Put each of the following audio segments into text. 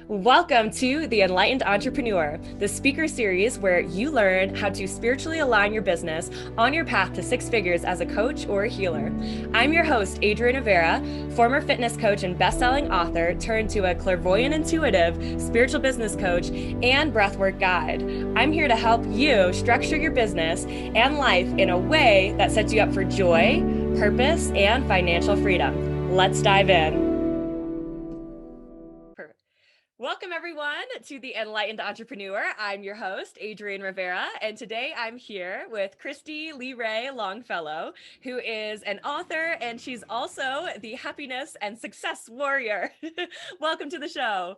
Welcome to The Enlightened Entrepreneur, the speaker series where you learn how to spiritually align your business on your path to six figures as a coach or a healer. I'm your host, Adrienne Rivera, former fitness coach and best-selling author turned to a clairvoyant intuitive spiritual business coach and breathwork guide. I'm here to help you structure your business and life in a way that sets you up for joy, purpose, and financial freedom. Let's dive in. Welcome, everyone, to The Enlightened Entrepreneur. I'm your host, Adrienne Rivera, and today I'm here with Christy Lee Ray Longfellow, who is an author, and she's also the happiness and success warrior. Welcome to the show.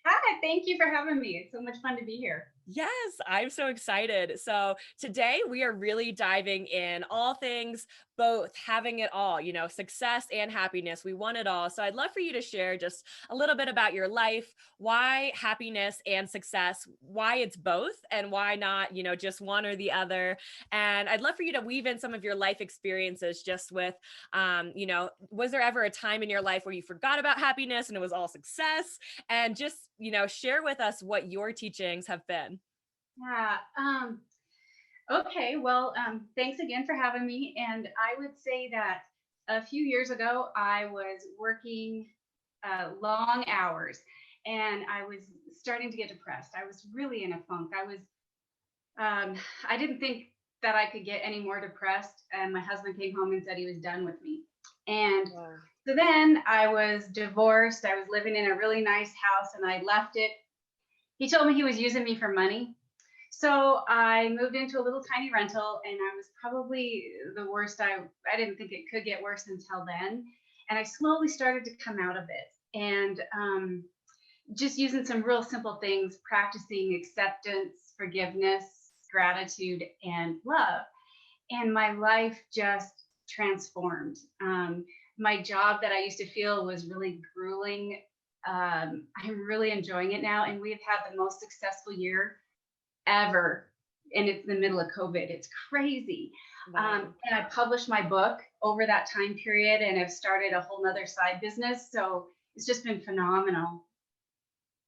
Hi, thank you for having me. It's so much fun to be here. Yes, I'm so excited. So today we are really diving in all things, both having it all, success and happiness. We want it all. So I'd love for you to share just a little bit about your life, why happiness and success, why it's both and why not, just one or the other. And I'd love for you to weave in some of your life experiences just with, was there ever a time in your life where you forgot about happiness and it was all success? And just, share with us what your teachings have been. Yeah. Okay. Well, thanks again for having me. And I would say that a few years ago, I was working long hours and I was starting to get depressed. I was really in a funk. I didn't think that I could get any more depressed. And my husband came home and said he was done with me. And Wow. so then I was divorced. I was living in a really nice house and I left it. He told me he was using me for money. So I moved into a little tiny rental and I was probably the worst. I didn't think it could get worse until then. And I slowly started to come out of it and just using some real simple things, practicing acceptance, forgiveness, gratitude, and love. And my life just transformed. My job that I used to feel was really grueling. I'm really enjoying it now. And we've had the most successful year ever, and it's in the middle of COVID. It's crazy. Wow. And I published my book over that time period and have started a whole nother side business. So it's just been phenomenal.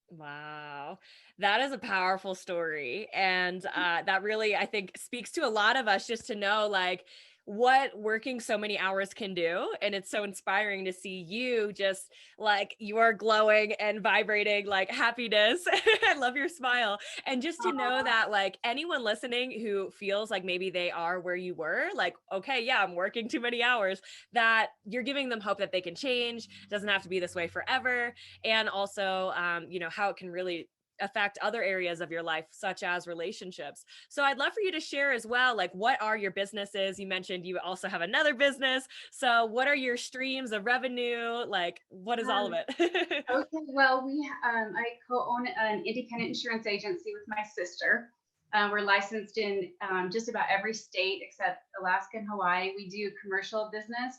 Wow. That is a powerful story. And that really, I think, speaks to a lot of us just to know like what working so many hours can do. And it's so inspiring to see you just like you are glowing and vibrating like happiness. I love your smile. And just to know that like anyone listening who feels like maybe they are where you were, like, okay, yeah, I'm working too many hours, that you're giving them hope that they can change. It doesn't have to be this way forever. And also, how it can really affect other areas of your life, such as relationships. So I'd love for you to share as well, like what are your businesses? You mentioned you also have another business. So what are your streams of revenue? Like what is all of Um, it? okay, well, I co-own an independent insurance agency with my sister. We're licensed in just about every state except Alaska and Hawaii. We do commercial business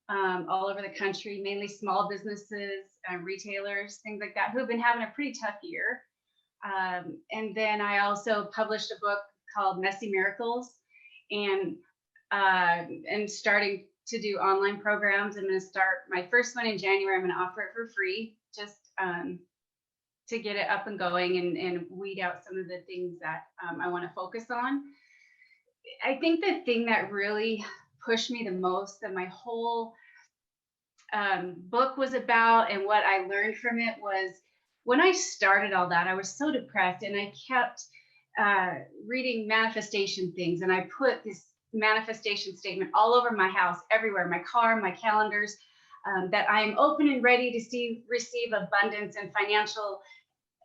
all over the country, mainly small businesses, retailers, things like that, who have been having a pretty tough year. And then I also published a book called Messy Miracles, and starting to do online programs. I'm going to start my first one in January. I'm going to offer it for free, just to get it up and going and weed out some of the things that I want to focus on. I think the thing that really pushed me the most, that my whole book was about and what I learned from it, was when I started all that, I was so depressed and I kept reading manifestation things, and I put this manifestation statement all over my house, everywhere, my car, my calendars, that I am open and ready to receive abundance and financial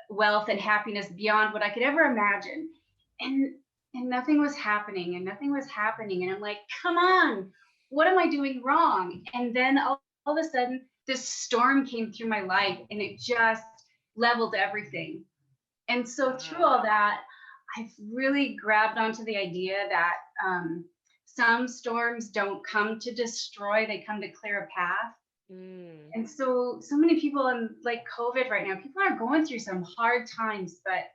wealth and happiness beyond what I could ever imagine. And nothing was happening, and nothing was happening. And I'm like, come on, what am I doing wrong? And then all of a sudden, this storm came through my life and it just leveled everything. And so through all that, I've really grabbed onto the idea that some storms don't come to destroy, they come to clear a path. Mm. And so many people in like COVID right now, people are going through some hard times, but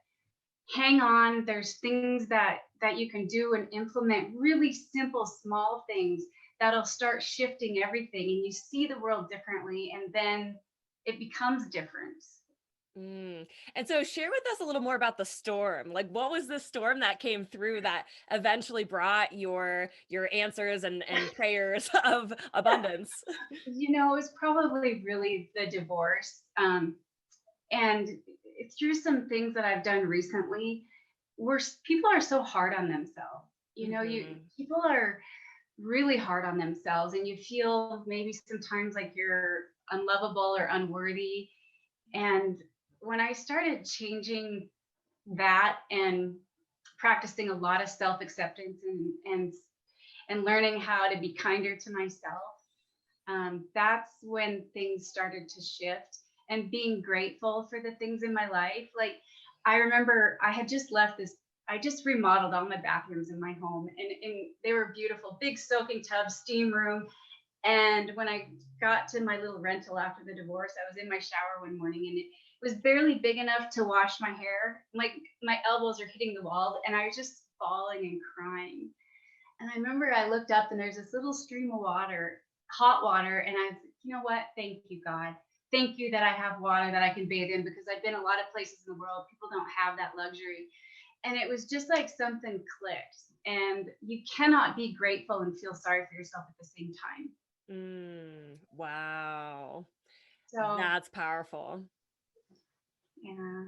hang on. There's things that you can do and implement, really simple, small things that'll start shifting everything, and you see the world differently, and then it becomes different. Mm. And so share with us a little more about the storm. Like what was the storm that came through that eventually brought your answers and prayers of abundance? It's probably really the divorce. And through some things that I've done recently, people are so hard on themselves. Mhm. People are really hard on themselves, and you feel maybe sometimes like you're unlovable or unworthy. And when I started changing that and practicing a lot of self acceptance and learning how to be kinder to myself, that's when things started to shift, and being grateful for the things in my life. Like, I remember I had just left this, I just remodeled all my bathrooms in my home, and they were beautiful, big soaking tub, steam room. And when I got to my little rental after the divorce, I was in my shower one morning, and it was barely big enough to wash my hair. Like, my elbows are hitting the wall, and I was just bawling and crying. And I remember I looked up and there's this little stream of water, hot water. And I was like, you know what? Thank you, God. Thank you that I have water that I can bathe in, because I've been a lot of places in the world. People don't have that luxury. And it was just like something clicked. And you cannot be grateful and feel sorry for yourself at the same time. Wow. So, That's powerful. yeah.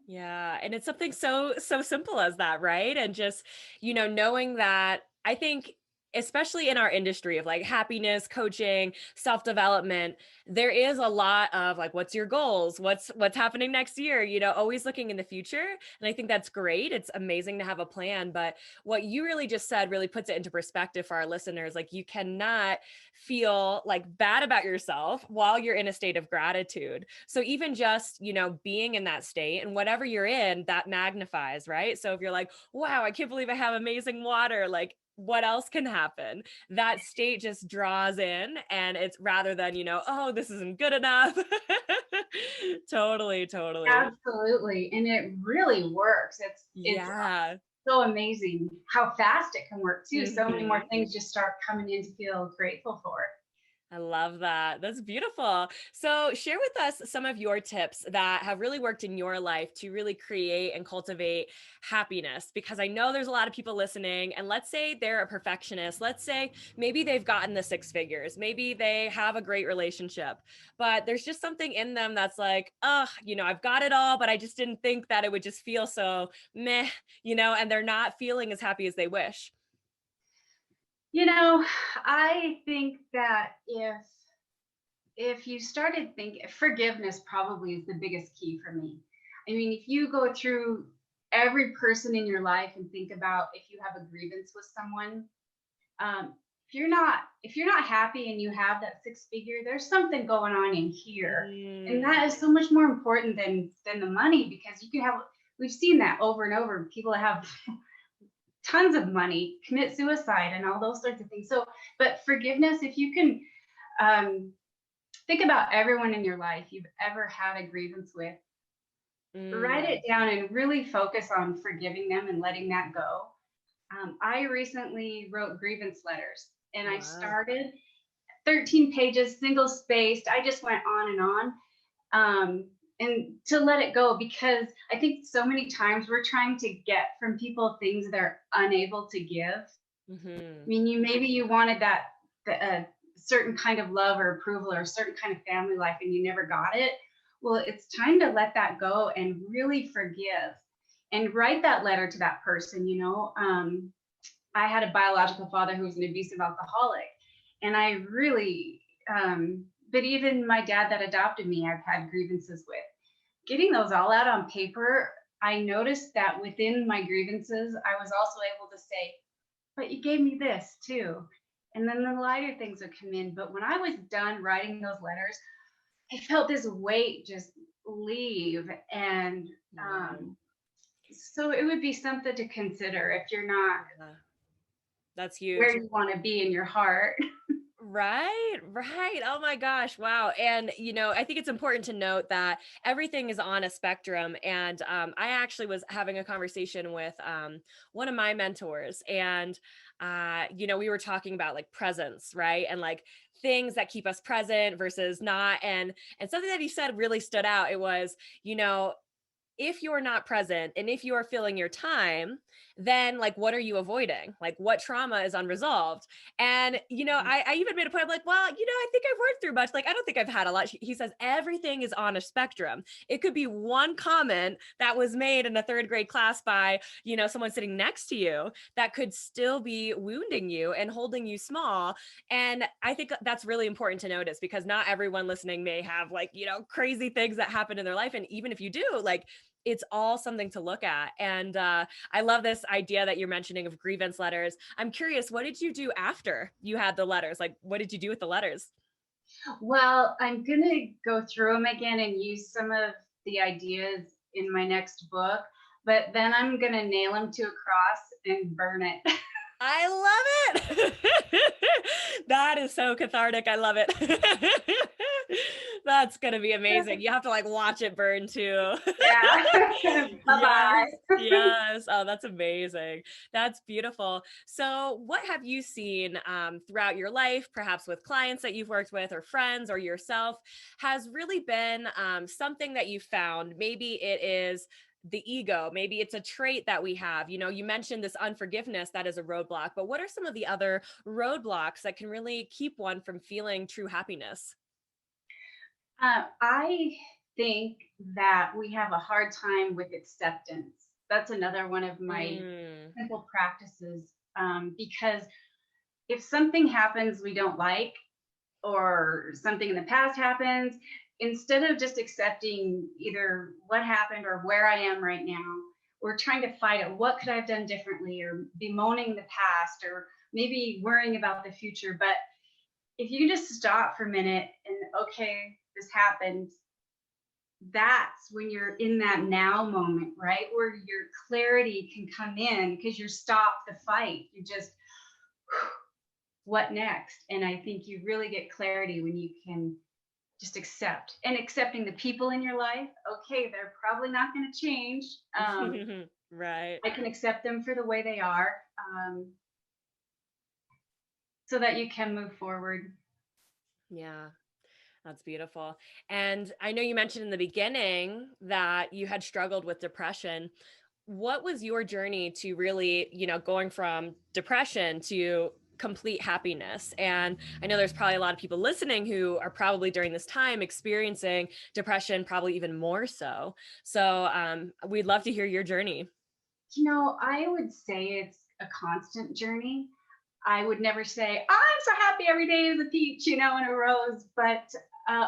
Yeah, and it's something so simple as that, right? And just, knowing that I think especially in our industry of like happiness, coaching, self-development, there is a lot of like what's your goals? What's happening next year? Always looking in the future. And I think that's great. It's amazing to have a plan, but what you really just said really puts it into perspective for our listeners. Like you cannot feel like bad about yourself while you're in a state of gratitude. So even just, being in that state and whatever you're in, that magnifies, right? So if you're like, wow, I can't believe I have amazing water, like what else can happen? That state just draws in and it's rather than, oh, this isn't good enough. Totally, totally. Absolutely. And it really works. It's Yeah. so amazing how fast it can work too. So many more Mhm. things just start coming in to feel grateful for. I love that. That's beautiful. So, share with us some of your tips that have really worked in your life to really create and cultivate happiness. Because I know there's a lot of people listening, and let's say they're a perfectionist. Let's say maybe they've gotten the six figures, maybe they have a great relationship, but there's just something in them that's like, oh, I've got it all, but I just didn't think that it would just feel so meh, and they're not feeling as happy as they wish. You know, I think that if you started thinking, forgiveness probably is the biggest key for me. I mean, if you go through every person in your life and think about if you have a grievance with someone, um, if you're not happy and you have that six figure, there's something going on in here, and Mm, that is so much more important than the money, because you can have. We've seen that over and over. People that have tons of money commit suicide and all those sorts of things. So, but forgiveness, if you can, um, think about everyone in your life you've ever had a grievance with, write it mm, down and really focus on forgiving them and letting that go. I recently wrote grievance letters, and I wow. started 13 pages, single spaced. I just went on and on. And to let it go, because I think so many times we're trying to get from people things they're unable to give. I Hmm. mean, maybe you wanted that certain kind of love or approval or a certain kind of family life and you never got it. Well, it's time to let that go and really forgive and write that letter to that person. I had a biological father who was an abusive alcoholic, and I really, but even my dad that adopted me, I've had grievances with. Getting those all out on paper, I noticed that within my grievances, I was also able to say, but you gave me this too. And then the lighter things would come in. But when I was done writing those letters, I felt this weight just leave. And Wow. so it would be something to consider if you're not Yeah. That's where huge. you want to be in your heart. Right, right. Oh my gosh. Wow. And, I think it's important to note that everything is on a spectrum. And I actually was having a conversation with one of my mentors, and, we were talking about like presence, right? And like things that keep us present versus not. And something that he said really stood out. It was, you know, if you're not present and if you are filling your time, then like what are you avoiding? Like what trauma is unresolved? And I even made a point. I'm like, well, I think I've worked through much. Like, I don't think I've had a lot. He says everything is on a spectrum. It could be one comment that was made in a third grade class by, someone sitting next to you that could still be wounding you and holding you small. And I think that's really important to notice, because not everyone listening may have like, crazy things that happen in their life. And even if you do, like, it's all something to look at. And I love this idea that you're mentioning of grievance letters. I'm curious, what did you do after you had the letters? Like, what did you do with the letters? Well, I'm going to go through them again and use some of the ideas in my next book, but then I'm going to nail them to a cross and burn it. I love it. That is so cathartic. I love it. That's going to be amazing. You have to like watch it burn too. Yeah. Yes. Bye-bye. Yes. Oh, that's amazing. That's beautiful. So, what have you seen throughout your life, perhaps with clients that you've worked with, or friends, or yourself, has really been something that you found? Maybe it is the ego, maybe it's a trait that we have. You mentioned this unforgiveness that is a roadblock, but what are some of the other roadblocks that can really keep one from feeling true happiness? I think that we have a hard time with acceptance. That's another one of my Mm. simple practices, because if something happens we don't like, or something in the past happens, instead of just accepting either what happened or where I am right now, we're trying to fight it. What could I have done differently, or bemoaning the past, or maybe worrying about the future. But if you just stop for a minute and, okay, this happened, that's when you're in that now moment, right? Where your clarity can come in because you're stopped the fight. You just, what next? And I think you really get clarity when you can just accept, and accepting the people in your life. Okay, they're probably not going to change. Right. I can accept them for the way they are, um, so that you can move forward. Yeah. That's beautiful. And I know you mentioned in the beginning that you had struggled with depression. What was your journey to really, going from depression to complete happiness? And I know there's probably a lot of people listening who are probably during this time experiencing depression, probably even more so. So we'd love to hear your journey. I would say it's a constant journey. I would never say, "Oh, I'm so happy every day is a peach, and a rose." But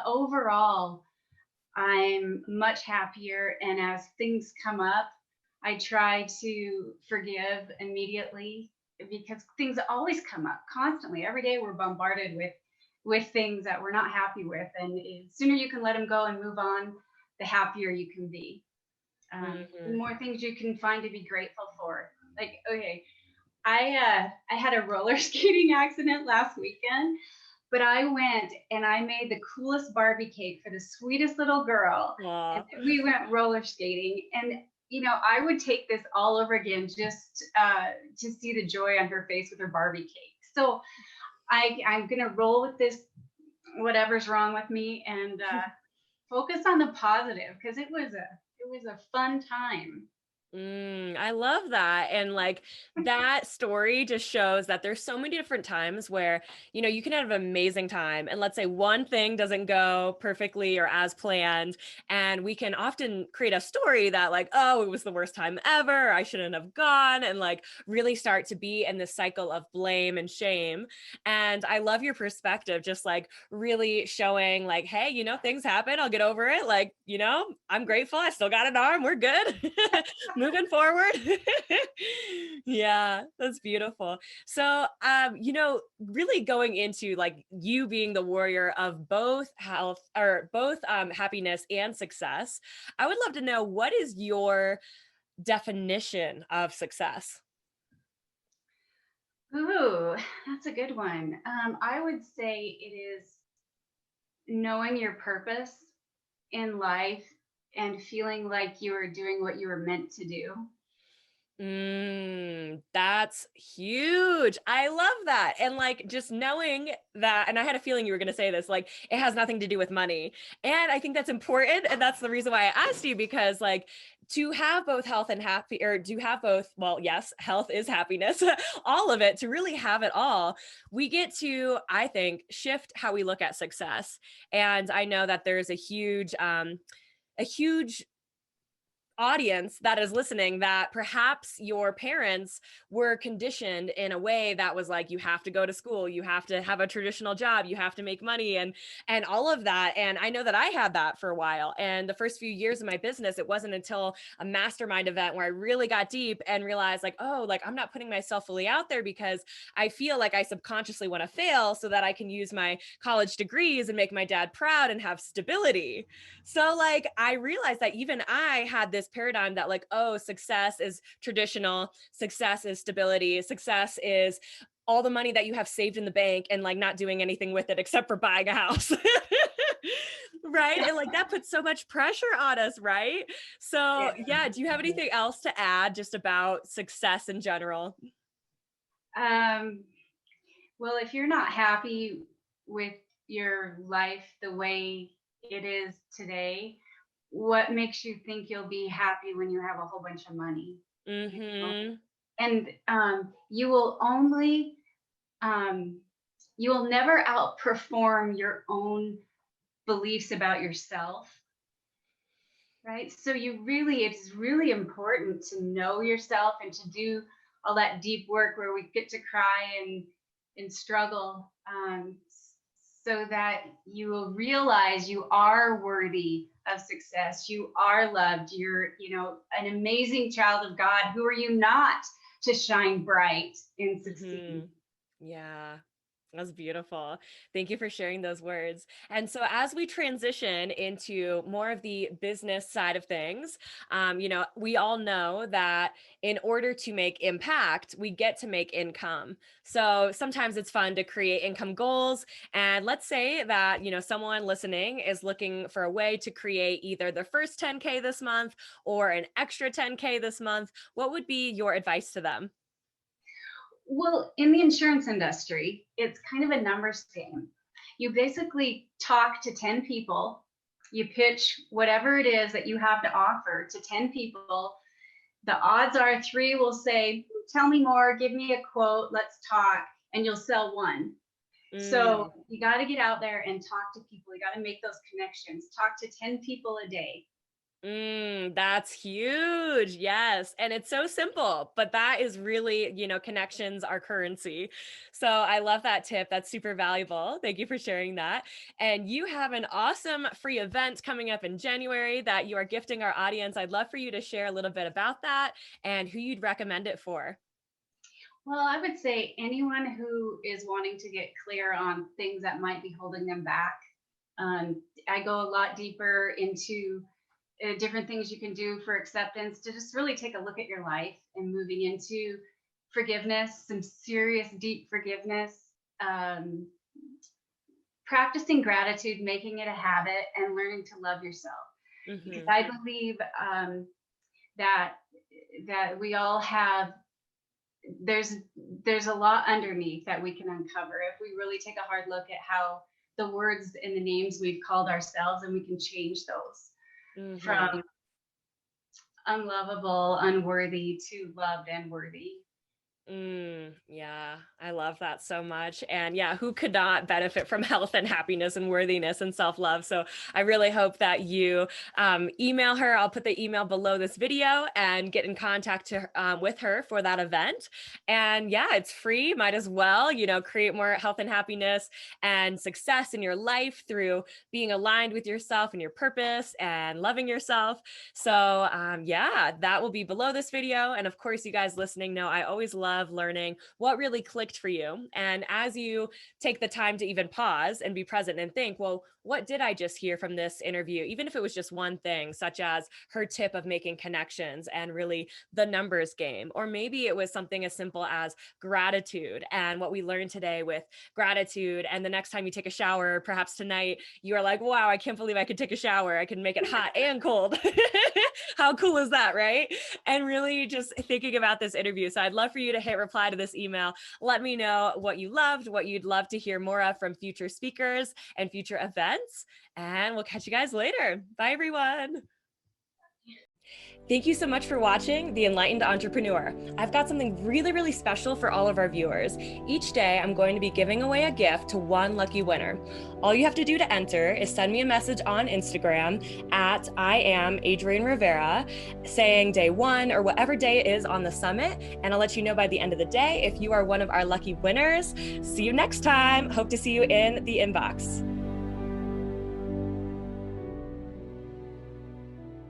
overall, I'm much happier. And as things come up, I try to forgive immediately, because things always come up constantly. Every day we're bombarded with things that we're not happy with. And the sooner you can let them go and move on, the happier you can be. The Hmm. more things you can find to be grateful for. Like, okay, I had a roller skating accident last weekend, but I went and I made the coolest Barbie cake for the sweetest little girl, and Aw. we went roller skating. And I would take this all over again, just to see the joy on her face with her Barbie cake. So I'm gonna roll with this, whatever's wrong with me, and focus on the positive, because it was a fun time. I love that. And like that story just shows that there's so many different times where, you can have an amazing time. And let's say one thing doesn't go perfectly or as planned. And we can often create a story that, like, oh, it was the worst time ever. I shouldn't have gone. And like really start to be in this cycle of blame and shame. And I love your perspective, just like really showing, like, hey, things happen. I'll get over it. Like, I'm grateful. I still got an arm. We're good. Moving forward. Yeah, that's beautiful. So really going into like you being the warrior of both health, or both happiness and success, I would love to know, what is your definition of success? Ooh, that's a good one. I would say it is knowing your purpose in life and feeling like you are doing what you were meant to do. That's huge. I love that. And like just knowing that, and I had a feeling you were going to say this, like it has nothing to do with money. And I think that's important. And that's the reason why I asked you, because like to have both health and happy, or to have both, well, yes, health is happiness, all of it, to really have it all, we get to, I think, shift how we look at success. And I know that there's a huge audience that is listening that perhaps your parents were conditioned in a way that was like, you have to go to school, you have to have a traditional job, you have to make money, and all of that. And I know that I had that for a while, and the first few years of my business, it wasn't until a mastermind event where I really got deep and realized like, oh, like I'm not putting myself fully out there because I feel like I subconsciously want to fail so that I can use my college degrees and make my dad proud and have stability. So like I realized that even I had this paradigm that like, oh, success is traditional, success is stability, success is all the money that you have saved in the bank and like not doing anything with it except for buying a house. Right? And like that puts so much pressure on us, right? So, Yeah. yeah, do you have anything else to add just about success in general? Um, well, if you're not happy with your life the way it is today, what makes you think you'll be happy when you have a whole bunch of money? You know? Mhm. And um, you will never outperform your own beliefs about yourself, right? So it's really important to know yourself and to do all that deep work where we get to cry and struggle, so that you will realize you are worthy of success. You are loved. You're, an amazing child of God. Who are you not to shine bright and succeed? Mhm. Yeah. That's beautiful. Thank you for sharing those words. And so, as we transition into more of the business side of things, we all know that in order to make impact, we get to make income. So, sometimes it's fun to create income goals. And let's say that, someone listening is looking for a way to create either their first 10K this month or an extra 10K this month. What would be your advice to them? Well, in the insurance industry, it's kind of a numbers game. You basically talk to 10 people, you pitch whatever it is that you have to offer to 10 people. The odds are three will say, "Tell me more, give me a quote, let's talk," and you'll sell one. Mm. So you got to get out there and talk to people. You got to make those connections. Talk to 10 people a day. That's huge. Yes. And it's so simple, but that is really, connections are currency. So I love that tip. That's super valuable. Thank you for sharing that. And you have an awesome free event coming up in January that you are gifting our audience. I'd love for you to share a little bit about that and who you'd recommend it for. Well, I would say anyone who is wanting to get clear on things that might be holding them back. I go a lot deeper into different things you can do for acceptance, to just really take a look at your life and moving into forgiveness, some serious, deep forgiveness, um, practicing gratitude, making it a habit, and learning to love yourself. Because Hmm. I believe that we all have, there's there's a lot underneath that we can uncover if we really take a hard look at how the words and the names we've called ourselves, and we can change those Hmm. from unlovable, unworthy to loved and worthy. Yeah, I love that so much. And yeah, who could not benefit from health and happiness and worthiness and self love? So I really hope that you email her. I'll put the email below this video and get in contact with her for that event. And yeah, it's free. Might as well, create more health and happiness and success in your life through being aligned with yourself and your purpose and loving yourself. So, yeah, that will be below this video. And of course, you guys listening know I always love learning what really clicked for you. And as you take the time to even pause and be present and think, well, what did I just hear from this interview? Even if it was just one thing, such as her tip of making connections and really the numbers game. Or maybe it was something as simple as gratitude and what we learned today with gratitude. And the next time you take a shower, perhaps tonight, you are like, wow, I can't believe I could take a shower. I can make it hot and cold. How cool is that, right? and really just thinking about this interview. So I'd love for you to hit reply to this email. Let me know what you loved, what you'd love to hear more of from future speakers and future events. And we'll catch you guys later. Bye, everyone. Thank you so much for watching The Enlightened Entrepreneur. I've got something really, really special for all of our viewers. Each day, I'm going to be giving away a gift to one lucky winner. All you have to do to enter is send me a message on Instagram at I am Adrienne Rivera, saying day one or whatever day it is on the summit, and I'll let you know by the end of the day if you are one of our lucky winners. See you next time. Hope to see you in the inbox.